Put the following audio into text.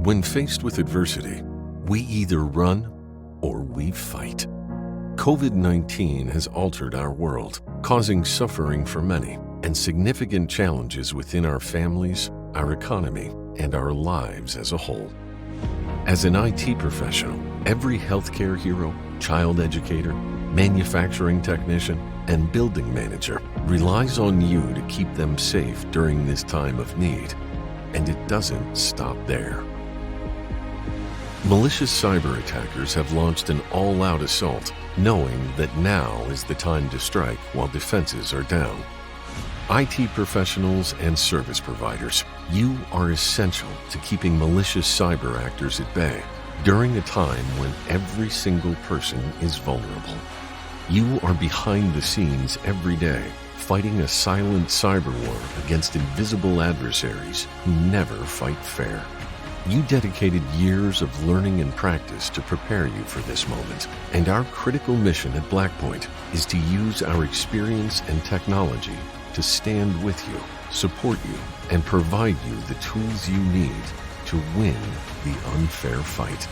When faced with adversity, we either run or we fight. COVID-19 has altered our world, causing suffering for many and significant challenges within our families, our economy, and our lives as a whole. As an IT professional, every healthcare hero, child educator, manufacturing technician, and building manager relies on you to keep them safe during this time of need. And it doesn't stop there. Malicious cyber attackers have launched an all-out assault, knowing that now is the time to strike while defenses are down. IT professionals and service providers, you are essential to keeping malicious cyber actors at bay during a time when every single person is vulnerable. You are behind the scenes every day, fighting a silent cyber war against invisible adversaries who never fight fair. You dedicated years of learning and practice to prepare you for this moment, and our critical mission at Blackpoint is to use our experience and technology to stand with you, support you, and provide you the tools you need to win the unfair fight.